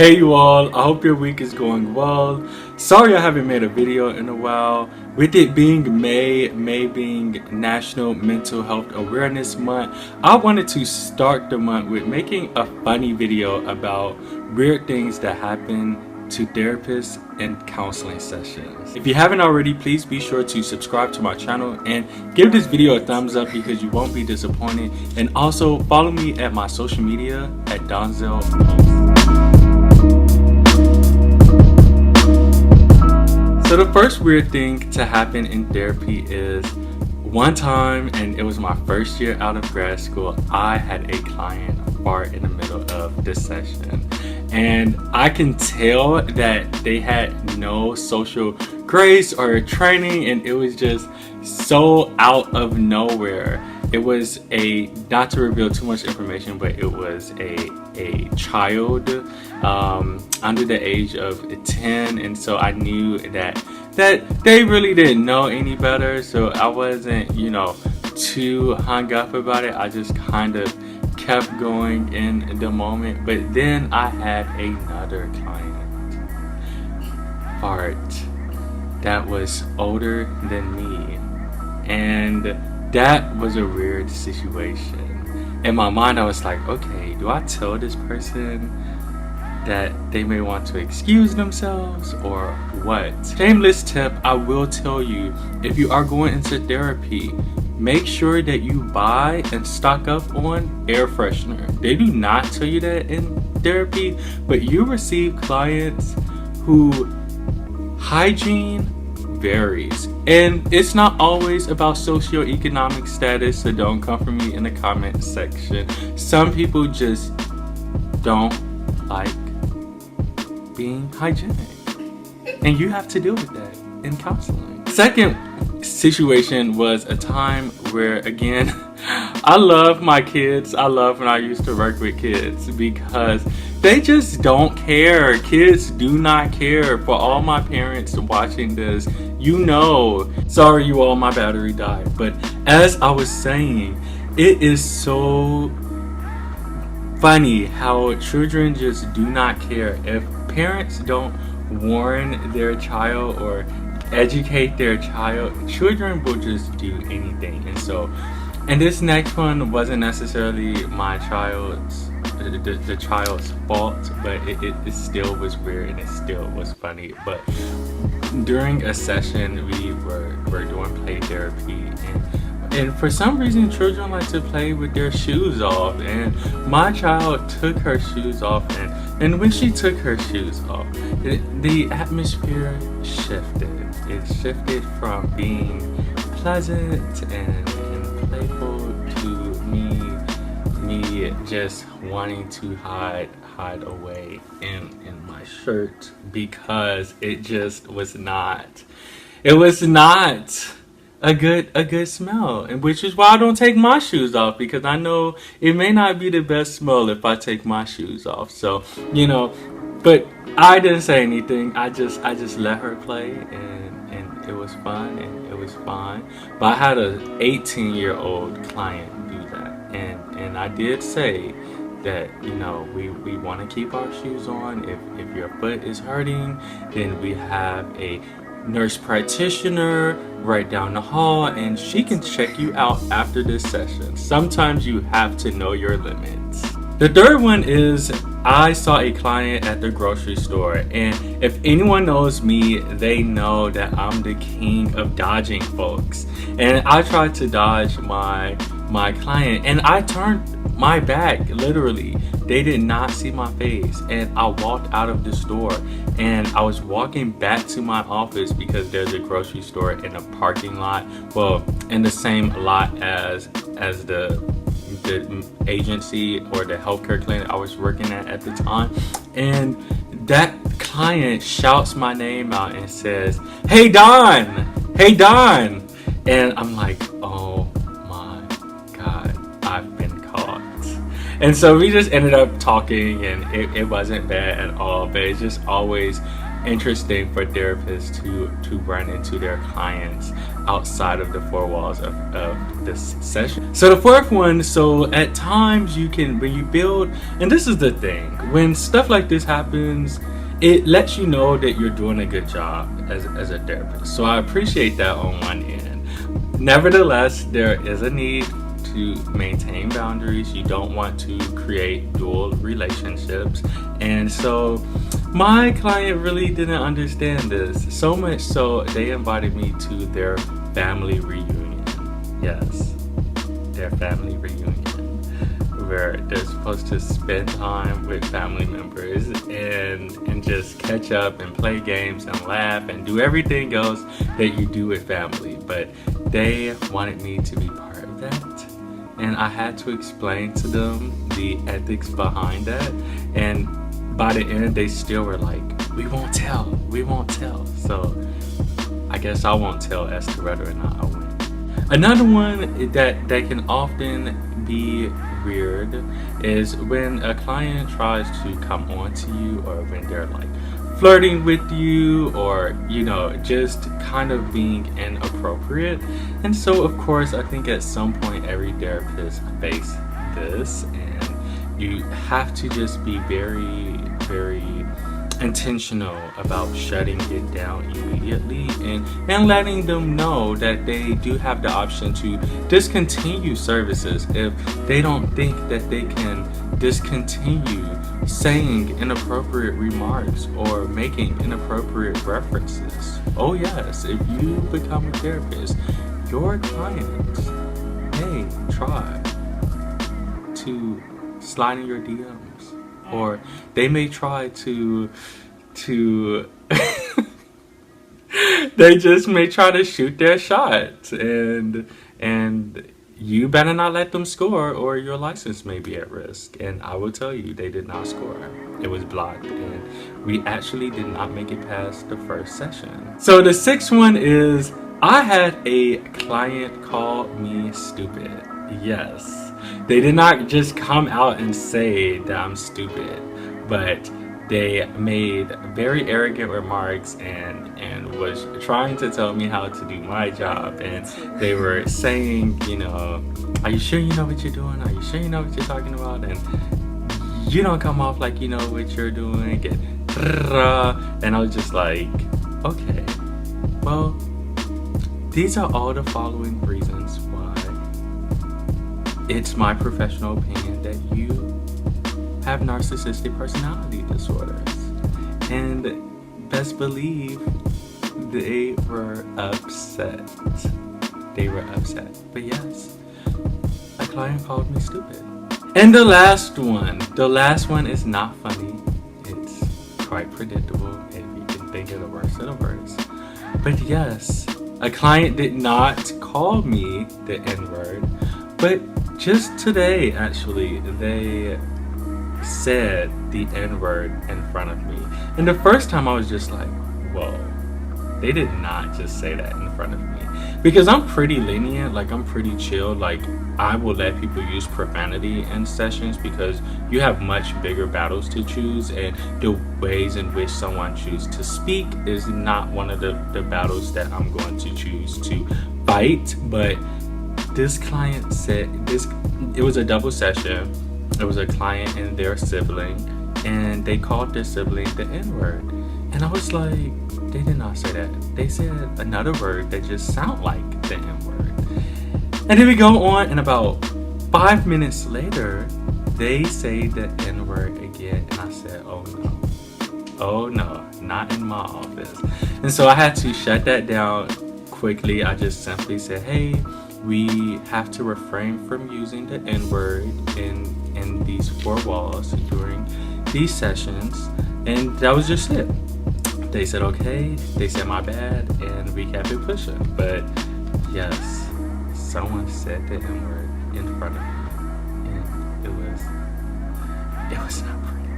Hey you all, I hope your week is going well. Sorry I haven't made a video in a while. With it being May being National Mental Health Awareness Month, I wanted to start the month with making a funny video about weird things that happen to therapists in counseling sessions. If you haven't already, please be sure to subscribe to my channel and give this video a thumbs up because you won't be disappointed. And also follow me at my social media at Donzel Post. So the first weird thing to happen in therapy is one time, and it was my first year out of grad school, I had a client fart in the middle of the session. And I can tell that they had no social grace or training, and it was just so out of nowhere. It was not to reveal too much information, but it was a child under the age of 10, and so I knew that they really didn't know any better, so I wasn't, too hung up about it. I just kind of kept going in the moment. But then I had another client fart that was older than me, and that was a weird situation. In my mind I was like, okay, do I tell this person that they may want to excuse themselves or what? Shameless tip, I will tell you, if you are going into therapy, make sure that you buy and stock up on air freshener. They do not tell you that in therapy, but you receive clients who hygiene varies, and it's not always about socioeconomic status, so don't come for me in the comment section. Some people just don't like being hygienic, and you have to deal with that in counseling. Second situation was a time where, again, I love my kids. I love when I used to work with kids because they just don't care. Kids do not care. For all my parents watching this, sorry you all, my battery died. But as I was saying, it is so funny how children just do not care. If parents don't warn their child or educate their child, children will just do anything. And this next one wasn't necessarily my child's the child's fault, but it still was weird and it still was funny. But during a session we were doing play therapy, and for some reason children like to play with their shoes off, and my child took her shoes off, and when she took her shoes off, the atmosphere shifted. It shifted from being pleasant and playful to me just wanting to hide away in my shirt, because it just was not a good smell, and which is why I don't take my shoes off, because I know it may not be the best smell if I take my shoes off. So but I didn't say anything. I just let her play, and it was fun and it was fine. But I had a 18-year-old client do that, and I did say that we want to keep our shoes on. If your foot is hurting, then we have a nurse practitioner right down the hall, and she can check you out after this session. Sometimes you have to know your limits. The third one is, I saw a client at the grocery store, and if anyone knows me, they know that I'm the king of dodging folks. And I tried to dodge my client, and I turned my back, literally. They did not see my face, and I walked out of the store, and I was walking back to my office because there's a grocery store in a parking lot, well, in the same lot as the agency or the healthcare clinic I was working at the time. And that client shouts my name out and says, "Hey Don, hey Don," and I'm like, oh my god, I've been caught. And so we just ended up talking, and it wasn't bad at all, but it's just always interesting for therapists to run into their clients outside of the four walls of this session. So the fourth one, so at times you can, when you build, and this is the thing, when stuff like this happens, it lets you know that you're doing a good job as a therapist. So I appreciate that on one end. Nevertheless, there is a need to maintain boundaries. You don't want to create dual relationships. And so my client really didn't understand this, so much so they invited me to their family reunion. Yes, their family reunion, where they're supposed to spend time with family members and just catch up and play games and laugh and do everything else that you do with family. But they wanted me to be part of that, and I had to explain to them the ethics behind that. And by the end, they still were like, we won't tell. So I guess I won't tell as to whether or not I went. Another one that can often be weird is when a client tries to come on to you, or when they're like flirting with you, or just kind of being inappropriate. And so of course I think at some point every therapist face this, and you have to just be very, very intentional about shutting it down immediately and letting them know that they do have the option to discontinue services if they don't think that they can discontinue saying inappropriate remarks or making inappropriate references. Oh yes, if you become a therapist, your clients may try to slide in your DMs, or they may try to they just may try to shoot their shot, and you better not let them score, or your license may be at risk. And I will tell you, they did not score. It was blocked, and we actually did not make it past the first session. So the sixth one is, I had a client call me stupid. Yes, they did not just come out and say that I'm stupid, but they made very arrogant remarks and was trying to tell me how to do my job. And they were saying, are you sure you know what you're doing? Are you sure you know what you're talking about? And you don't come off like you know what you're doing. And I was just like, okay, well, these are all the following reasons why it's my professional opinion that you have narcissistic personality disorders. And best believe they were upset. But yes, a client called me stupid. And the last one is not funny. It's quite predictable if you can think of the worst of the worst. But yes, a client did not call me the N-word, but just today actually they said the N-word in front of me. And the first time I was just like, whoa, they did not just say that in front of me. Because I'm pretty lenient, like I'm pretty chill, like I will let people use profanity in sessions because you have much bigger battles to choose, and the ways in which someone chooses to speak is not one of the battles that I'm going to choose to fight. But this client said, it was a double session. It was a client and their sibling, and they called their sibling the N-word. And I was like, they did not say that. They said another word that just sound like the N-word. And then we go on, and about 5 minutes later, they say the N-word again. And I said, oh no, not in my office. And so I had to shut that down quickly. I just simply said, hey, we have to refrain from using the N-word in these four walls during these sessions. And that was just it. They said okay, they said my bad, and we kept it pushing. But yes, someone said the N-word in front of me, and it was not pretty.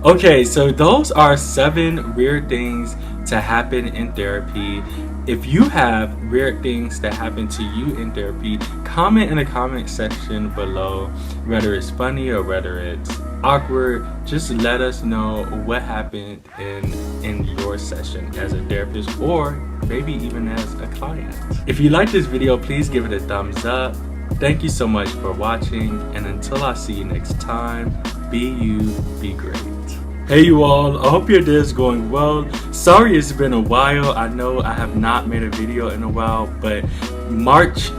Okay, so those are 7 weird things to happen in therapy. If you have weird things that happen to you in therapy, comment in the comment section below, whether it's funny or whether it's awkward, just let us know what happened in your session as a therapist, or maybe even as a client. If you like this video, please give it a thumbs up. Thank you so much for watching, and until I see you next time, be you, be great. Hey you all, I hope your day is going well. Sorry it's been a while. I know I have not made a video in a while, but March